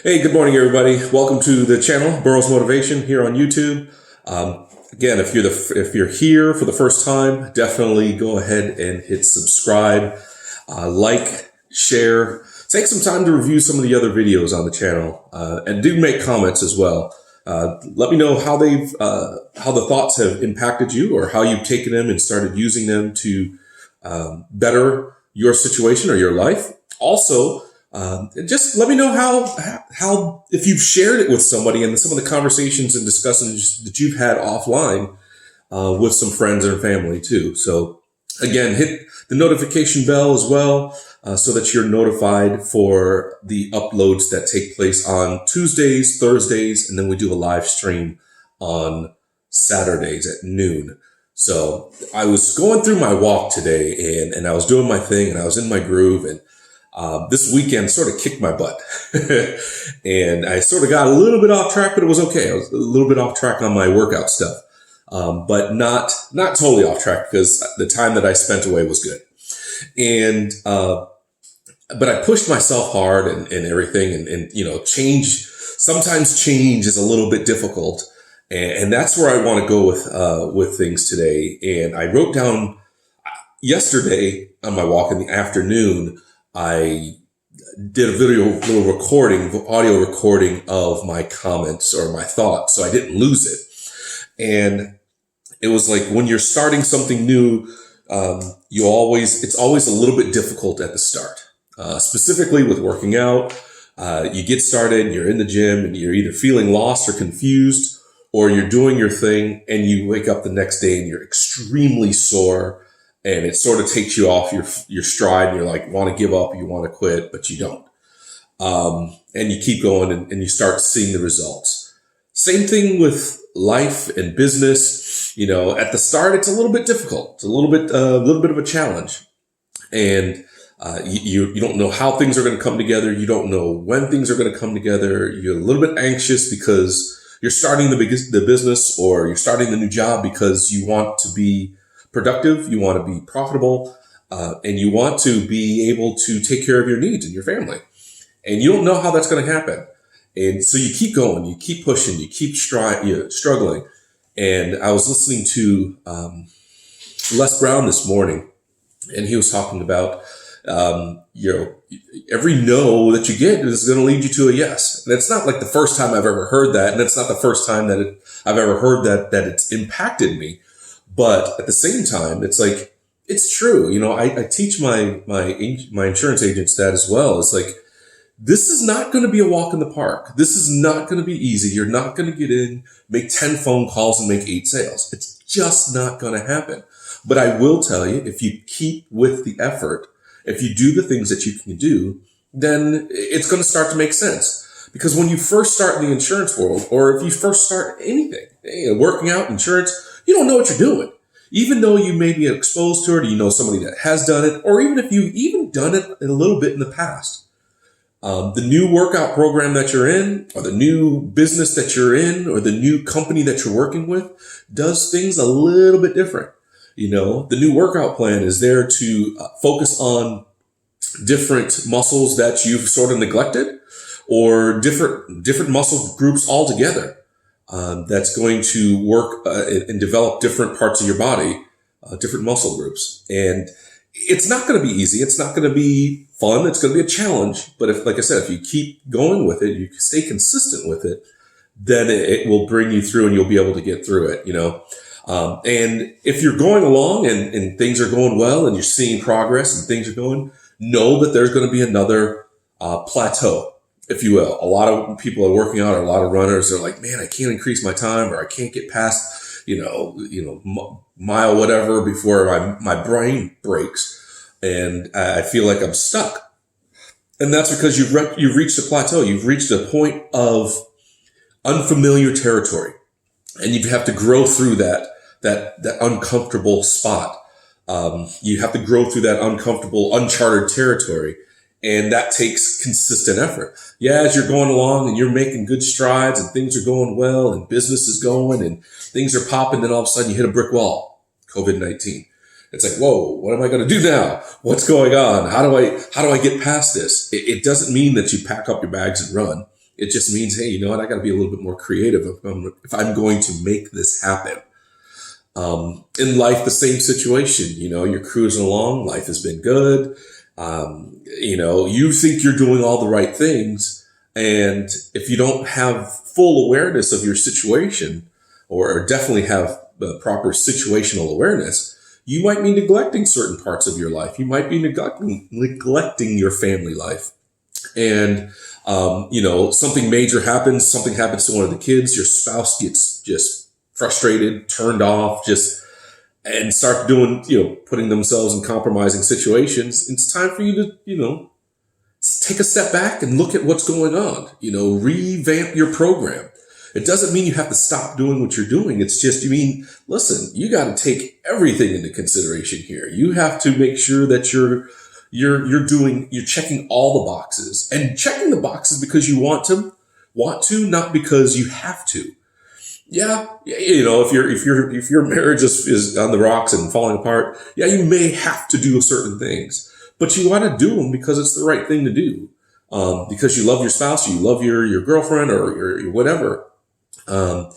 Hey, good morning, everybody. Welcome to the channel, Burroughs Motivation, here on YouTube. Again, if you're here for the first time, definitely go ahead and hit subscribe, like, share. Take some time to review some of the other videos on the channel, and do make comments as well. Let me know how the thoughts have impacted you, or how you've taken them and started using them to better your situation or your life. Also, just let me know how if you've shared it with somebody and some of the conversations and discussions that you've had offline with some friends and family too. So again, hit the notification bell as well so that you're notified for the uploads that take place on Tuesdays, Thursdays, and then we do a live stream on Saturdays at noon. So I was going through my walk today and I was doing my thing and I was in my groove, and this weekend sort of kicked my butt and I sort of got a little bit off track, but it was okay. I was a little bit off track on my workout stuff. But not totally off track because the time that I spent away was good. And, but I pushed myself hard and everything and, you know, sometimes change is a little bit difficult. And that's where I want to go with things today. And I wrote down yesterday on my walk in the afternoon, I did a audio recording of my comments or my thoughts, so I didn't lose it. And it was like when you're starting something new, it's always a little bit difficult at the start. Specifically with working out, you get started and you're in the gym and you're either feeling lost or confused, or you're doing your thing and you wake up the next day and you're extremely sore. And it sort of takes you off your stride, and you're like, want to give up, you want to quit, but you don't. And you keep going and you start seeing the results. Same thing with life and business. You know, at the start, it's a little bit difficult. It's a little bit of a challenge. And, you don't know how things are going to come together. You don't know when things are going to come together. You're a little bit anxious because you're starting the business, or you're starting the new job because you want to be productive, you want to be profitable, and you want to be able to take care of your needs and your family. And you don't know how that's going to happen. And so you keep going, you keep pushing, you keep struggling. And I was listening to Les Brown this morning, and he was talking about, every no that you get is going to lead you to a yes. And it's not like the first time I've ever heard that, and it's not the first time that I've ever heard that it's impacted me. But at the same time, it's like, it's true. You know, I teach my insurance agents that as well. It's like, this is not going to be a walk in the park. This is not going to be easy. You're not going to get in, make 10 phone calls and make 8 sales. It's just not going to happen. But I will tell you, if you keep with the effort, if you do the things that you can do, then it's going to start to make sense. Because when you first start in the insurance world, or if you first start anything, working out, insurance, you don't know what you're doing. Even though you may be exposed to it, or you know somebody that has done it, or even if you've even done it a little bit in the past. The new workout program that you're in, or the new business that you're in, or the new company that you're working with does things a little bit different. You know, the new workout plan is there to focus on different muscles that you've sort of neglected, or different muscle groups altogether. That's going to work and develop different parts of your body, different muscle groups. And it's not going to be easy. It's not going to be fun. It's going to be a challenge. But like I said, if you keep going with it, you stay consistent with it, then it will bring you through and you'll be able to get through it, you know. And if you're going along and things are going well and you're seeing progress and things are going, know that there's going to be another plateau, if you will. A lot of people are working out, or a lot of runners are like, man, I can't increase my time, or I can't get past, mile whatever before my brain breaks and I feel like I'm stuck. And that's because you've reached a plateau. You've reached a point of unfamiliar territory, and you have to grow through that uncomfortable spot. You have to grow through that uncomfortable, uncharted territory. And that takes consistent effort. Yeah, as you're going along and you're making good strides and things are going well and business is going and things are popping, then all of a sudden you hit a brick wall, COVID-19. It's like, whoa, what am I going to do now? What's going on? How do I get past this? It doesn't mean that you pack up your bags and run. It just means, hey, you know what? I got to be a little bit more creative if I'm going to make this happen. In life, the same situation. You know, you're cruising along. Life has been good. You know, you think you're doing all the right things. And if you don't have full awareness of your situation, or definitely have the proper situational awareness, you might be neglecting certain parts of your life. You might be neglecting your family life. And, you know, something major happens, something happens to one of the kids, your spouse gets just frustrated, turned off, and start doing, you know, putting themselves in compromising situations. It's time for you to, you know, take a step back and look at what's going on, you know, revamp your program. It doesn't mean you have to stop doing what you're doing. It's just, you mean, listen, you got to take everything into consideration here. You have to make sure that you're checking all the boxes, and checking the boxes because you want to, not because you have to. Yeah, you know, if your marriage is on the rocks and falling apart, yeah, you may have to do certain things, but you want to do them because it's the right thing to do. Because you love your spouse, you love your girlfriend or your whatever. But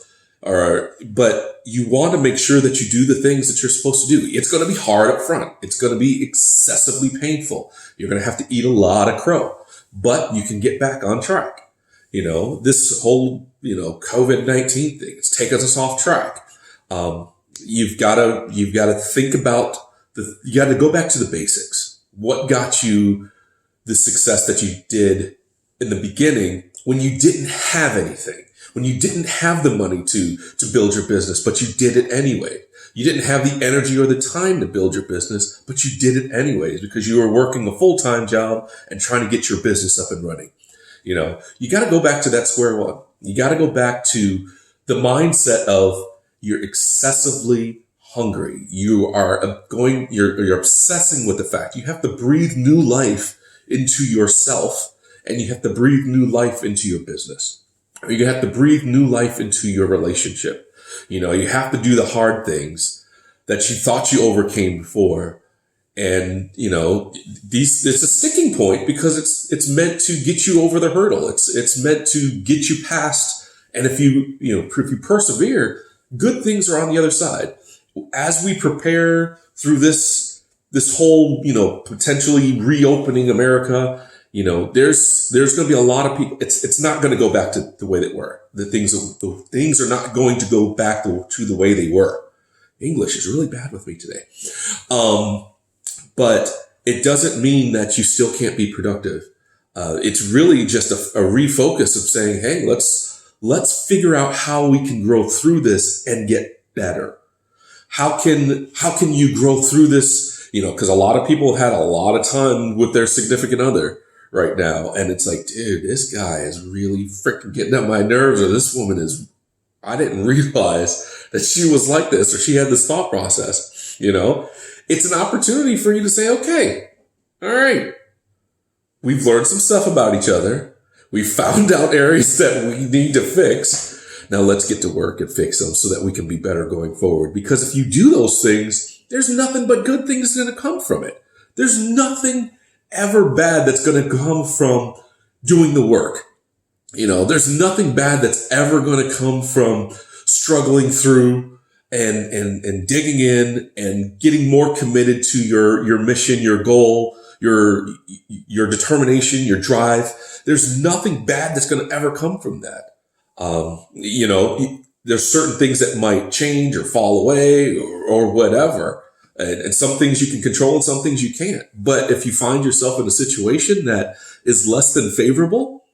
you want to make sure that you do the things that you're supposed to do. It's going to be hard up front. It's going to be excessively painful. You're going to have to eat a lot of crow, but you can get back on track. You know, this whole, you know, COVID-19 thing, it's taken us off track. You've got to think about you got to go back to the basics. What got you the success that you did in the beginning when you didn't have anything, when you didn't have the money to build your business, but you did it anyway. You didn't have the energy or the time to build your business, but you did it anyways because you were working a full-time job and trying to get your business up and running. You know, you got to go back to that square one. You got to go back to the mindset of you're excessively hungry. You're obsessing with the fact you have to breathe new life into yourself, and you have to breathe new life into your business. Or you have to breathe new life into your relationship. You know, you have to do the hard things that you thought you overcame before. And, you know, it's a sticking point because it's meant to get you over the hurdle. It's meant to get you past. And if you persevere, good things are on the other side. As we prepare through this whole, you know, potentially reopening America, you know, there's going to be a lot of people. It's not going to go back to the way they were. The things are not going to go back to the way they were. English is really bad with me today. But it doesn't mean that you still can't be productive. It's really just a refocus of saying, hey, let's figure out how we can grow through this and get better. How can you grow through this? You know, because a lot of people have had a lot of time with their significant other right now. And it's like, dude, this guy is really freaking getting on my nerves, or this woman is, I didn't realize that she was like this, or she had this thought process, you know? It's an opportunity for you to say, okay, all right, we've learned some stuff about each other. We found out areas that we need to fix. Now let's get to work and fix them so that we can be better going forward. Because if you do those things, there's nothing but good things going to come from it. There's nothing ever bad that's going to come from doing the work. You know, there's nothing bad that's ever going to come from struggling through and digging in and getting more committed to your mission, your goal, your determination, your drive. There's nothing bad that's going to ever come from that. You know, there's certain things that might change or fall away or whatever. And some things you can control and some things you can't. But if you find yourself in a situation that is less than favorable,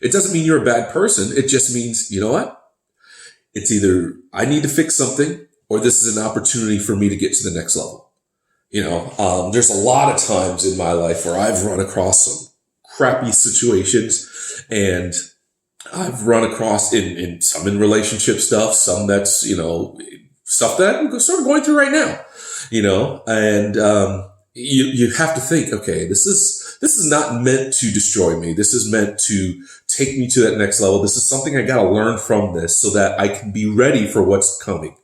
it doesn't mean you're a bad person. It just means, you know what? It's either I need to fix something or this is an opportunity for me to get to the next level. You know, there's a lot of times in my life where I've run across some crappy situations, and I've run across in some in relationship stuff, some that's, you know, stuff that I'm sort of going through right now, you know, and you have to think, okay, this is not meant to destroy me. This is meant to take me to that next level. This is something I got to learn from this so that I can be ready for what's coming.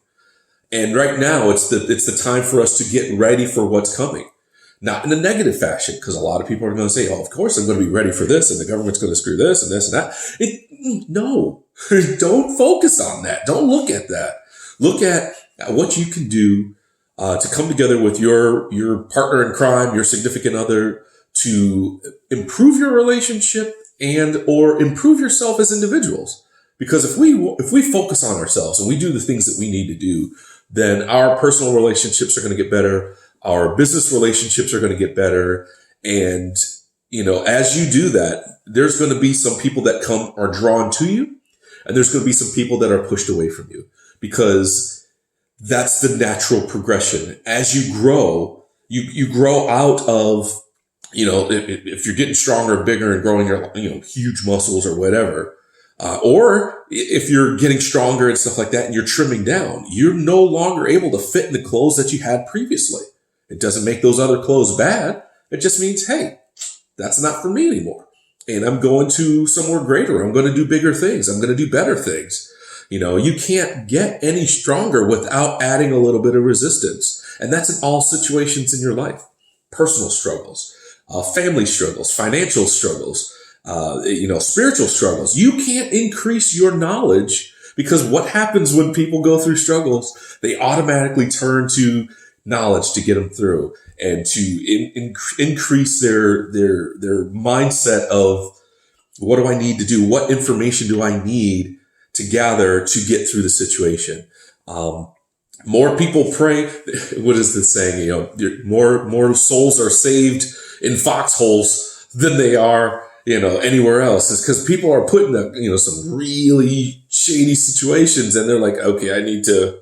And right now it's the time for us to get ready for what's coming. Not in a negative fashion, because a lot of people are going to say, oh, of course I'm going to be ready for this, and the government's going to screw this and this and that. No, don't focus on that. Don't look at that. Look at what you can do to come together with your partner in crime, your significant other, to improve your relationship and or improve yourself as individuals. Because if we focus on ourselves and we do the things that we need to do, then our personal relationships are going to get better. Our business relationships are going to get better. And, as you do that, there's going to be some people that are drawn to you, and there's going to be some people that are pushed away from you, because that's the natural progression. As you grow, you grow out of, if you're getting stronger and bigger and growing your, huge muscles or whatever, or if you're getting stronger and stuff like that and you're trimming down, you're no longer able to fit in the clothes that you had previously. It doesn't make those other clothes bad. It just means, hey, that's not for me anymore. And I'm going to somewhere greater. I'm going to do bigger things. I'm going to do better things. You can't get any stronger without adding a little bit of resistance. And that's in all situations in your life. Personal struggles, family struggles, financial struggles, spiritual struggles. You can't increase your knowledge, because what happens when people go through struggles, they automatically turn to knowledge to get them through and to increase their mindset of, what do I need to do? What information do I need to gather to get through the situation? More people pray. What is this saying? More souls are saved in foxholes than they are, anywhere else. It's because people are put in some really shady situations, and they're like, okay, I need to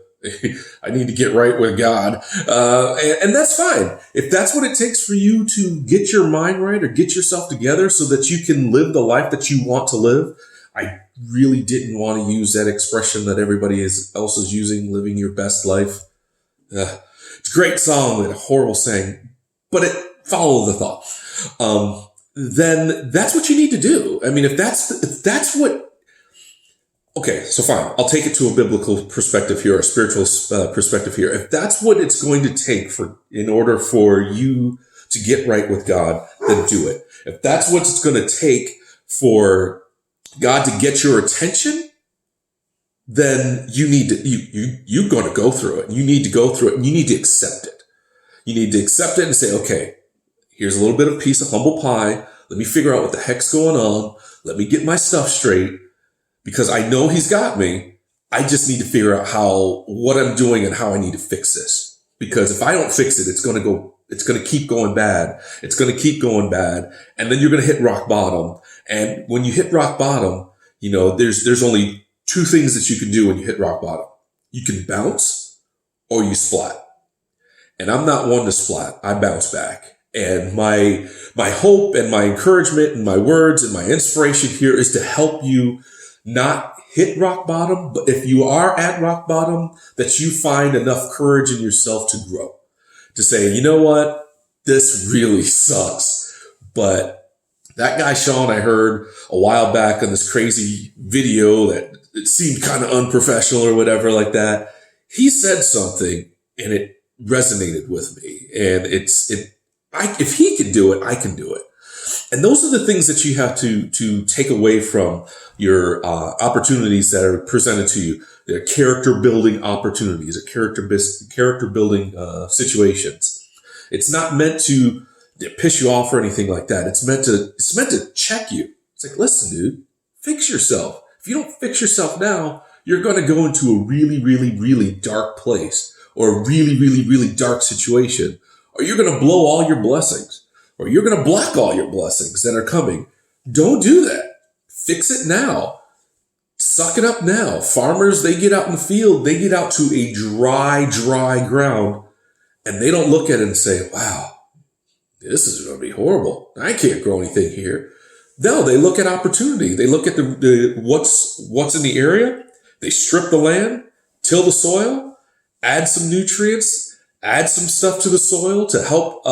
get right with God. And that's fine. If that's what it takes for you to get your mind right or get yourself together so that you can live the life that you want to live. I really didn't want to use that expression that everybody else is using, living your best life. It's a great song and a horrible saying, but follow the thought. Then that's what you need to do. I mean, if that's what, okay, so fine. I'll take it to a biblical perspective here, a spiritual perspective here. If that's what it's going to take in order for you to get right with God, then do it. If that's what it's going to take for God to get your attention, then you're going to go through it. You need to go through it, and you need to accept it. You need to accept it and say, okay, here's a little bit of piece of humble pie. Let me figure out what the heck's going on. Let me get my stuff straight, because I know he's got me. I just need to figure out what I'm doing and how I need to fix this. Because if I don't fix it, it's going to keep going bad. It's going to keep going bad. And then you're going to hit rock bottom. And when you hit rock bottom, there's only two things that you can do when you hit rock bottom. You can bounce or you splat. And I'm not one to splat. I bounce back. And my hope and my encouragement and my words and my inspiration here is to help you not hit rock bottom, but if you are at rock bottom, that you find enough courage in yourself to grow. To say, you know what? This really sucks. But that guy, Sean, I heard a while back on this crazy video that it seemed kind of unprofessional or whatever like that. He said something and it resonated with me. And if he can do it, I can do it. And those are the things that you have to take away from your opportunities that are presented to you. They're character building opportunities, or character building situations. It's not meant to piss you off or anything like that. It's meant to check you. It's like, listen, dude, fix yourself. If you don't fix yourself now, you're going to go into a really, really, really dark place, or a really, really, really dark situation, or you're going to blow all your blessings, or you're going to block all your blessings that are coming. Don't do that. Fix it now. Suck it up now. Farmers, they get out in the field, they get out to a dry ground, and they don't look at it and say, wow, this is going to be horrible. I can't grow anything here. No, they look at opportunity. They look at what's in the area. They strip the land, till the soil, add some nutrients, add some stuff to the soil to help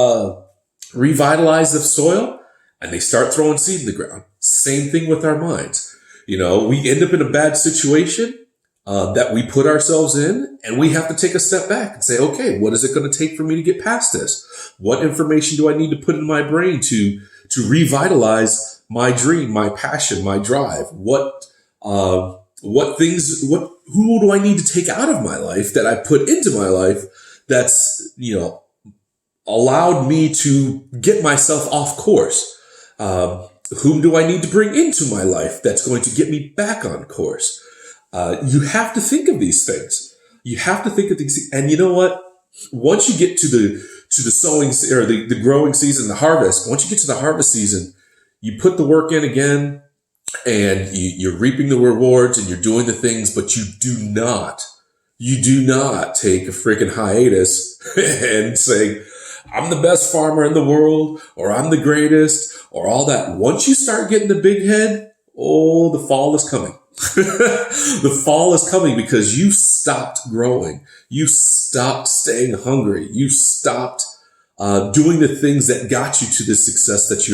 revitalize the soil, and they start throwing seed in the ground. Same thing with our minds. We end up in a bad situation that we put ourselves in, and we have to take a step back and say, okay, what is it going to take for me to get past this? What information do I need to put in my brain to revitalize my dream, my passion, my drive? What Who do I need to take out of my life that I put into my life that's, allowed me to get myself off course? Whom do I need to bring into my life that's going to get me back on course? You have to think of these things. You have to think of these, and you know what? Once you get to the sowing or the growing season, the harvest, once you get to the harvest season, you put the work in again, and you're reaping the rewards and you're doing the things, but you do not take a freaking hiatus and say, I'm the best farmer in the world, or I'm the greatest, or all that. Once you start getting the big head, the fall is coming. The fall is coming because you stopped growing. You stopped staying hungry. You stopped doing the things that got you to the success that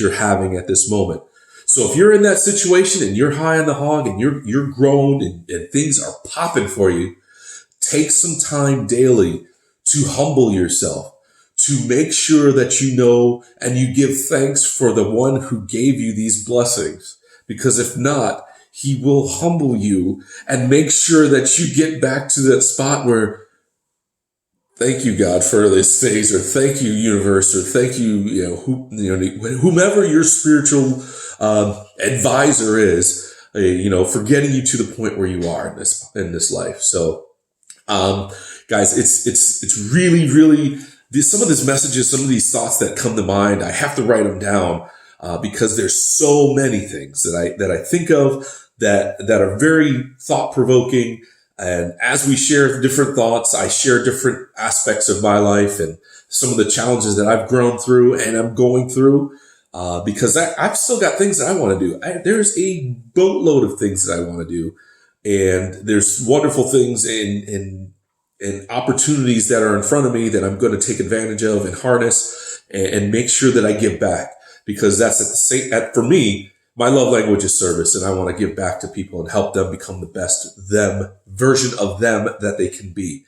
you're having at this moment. So if you're in that situation and you're high on the hog and you're grown and things are popping for you, take some time daily to humble yourself, to make sure that you know and you give thanks for the one who gave you these blessings. Because if not, he will humble you and make sure that you get back to that spot where, thank you, God, for this phase, or thank you, universe, or thank you, whomever your spiritual advisor is, for getting you to the point where you are in this life. So, guys, it's really, really some of these messages, some of these thoughts that come to mind. I have to write them down because there's so many things that I think of that are very thought provoking. And as we share different thoughts, I share different aspects of my life and some of the challenges that I've grown through and I'm going through, because I've still got things that I want to do. There's a boatload of things that I want to do. And there's wonderful things and opportunities that are in front of me that I'm going to take advantage of and harness and make sure that I give back, because that's for me, my love language is service, and I want to give back to people and help them become the best version of them that they can be.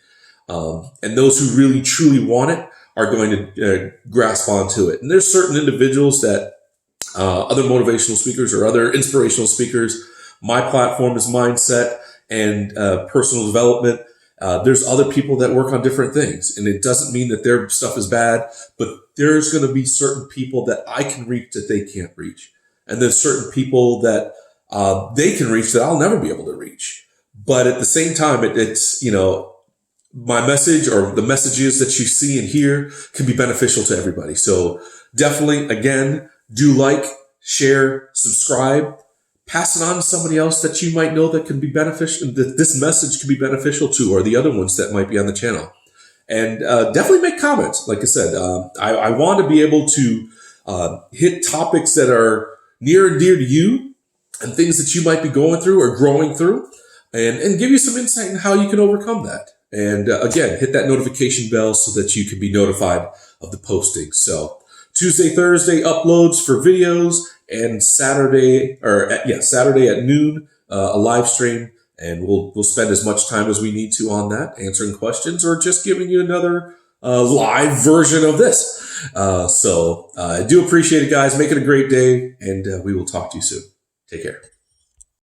And those who really, truly want it are going to grasp onto it. And there's certain individuals that other motivational speakers or other inspirational speakers. My platform is mindset and personal development. There's other people that work on different things, and it doesn't mean that their stuff is bad, but there's going to be certain people that I can reach that they can't reach. And there's certain people that they can reach that I'll never be able to reach. But at the same time, it's my message or the messages that you see and hear can be beneficial to everybody. So definitely, again, do like, share, subscribe, pass it on to somebody else that you might know that can be beneficial, that this message can be beneficial to, or the other ones that might be on the channel. And definitely make comments. Like I said, I want to be able to hit topics that are near and dear to you and things that you might be going through or growing through, and give you some insight on how you can overcome that. And again, hit that notification bell so that you can be notified of the postings. So Tuesday, Thursday uploads for videos, and Saturday at noon, a live stream. And we'll spend as much time as we need to on that, answering questions or just giving you another live version of this. So I do appreciate it, guys. Make it a great day, and we will talk to you soon. Take care.